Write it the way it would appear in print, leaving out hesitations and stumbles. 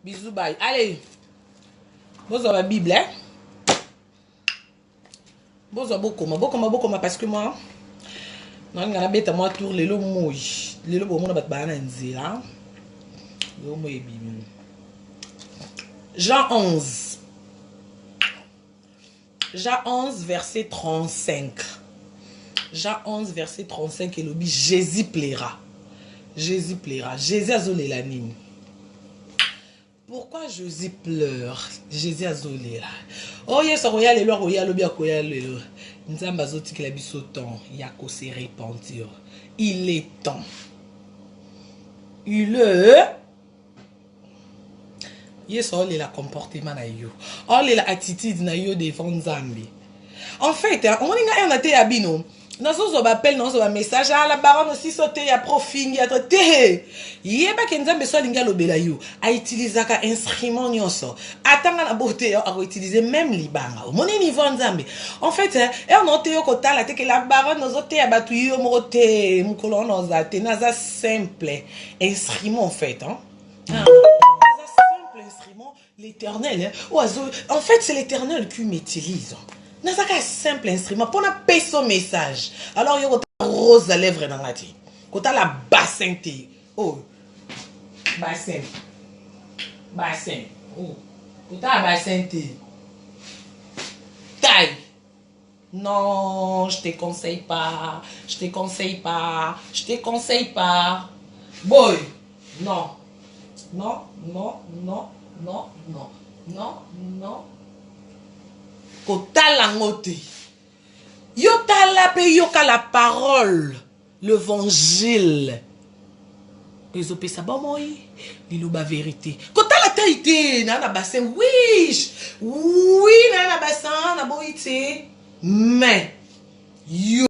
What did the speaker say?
Bisous, bye. Allez. Vous avez la Bible, hein? Vous avez beaucoup, parce que moi, non, je vais moi tour les lots mouilles. Les lots pour moi, Jean 11. Jean 11, verset 35. Jean 11, verset 35, et le dit Jésus plaira. Jésus plaira. Jésus a zolé la ligne. Pourquoi Jésus pleure? Jésus a zolé là. Oh, yes, royal et le royal, bien royal et le. Nous avons besoin de la bise au temps. Il y a qu'à se repentir. Il est temps. Il est. Yes, all est la comportement na yo. All est la attitude na yo devant Nzambi. En fait, on a été abino. Dans ce appel, dans ce message, la baronne aussi sauté à profil, à traité. Yeba Nzambe soit linga lobela yo. A utiliser un instrument nyoso. Attends la beauté à utiliser même libanga. Mon niveau Nzambe. En fait, on a été au côté la que la baronne nous a à battu yo moté, mon colon nous a été naza simple instrument en fait, hein. Instrument, l'éternel. En fait, c'est l'éternel qui m'utilise. Dans un simple instrument, pour payer son message. Alors, il y a une rose à lèvres dans la tête. Quand tu as la bassin. Oh, bassin. Bassin. Oh, quand tu as la bassin. Taille. Non, je te conseille pas. Je te conseille pas. Je te conseille pas. Boy. Non. Non, non, non, non, non, non, non. Kota langote. Yota la pe yoka la parole. L'évangile. Les opé ça bon moi. Lilouba vérité. Kota la taïté. Nana bassin. Oui. Oui, nana bassin. Na boïté. Mais. Yo.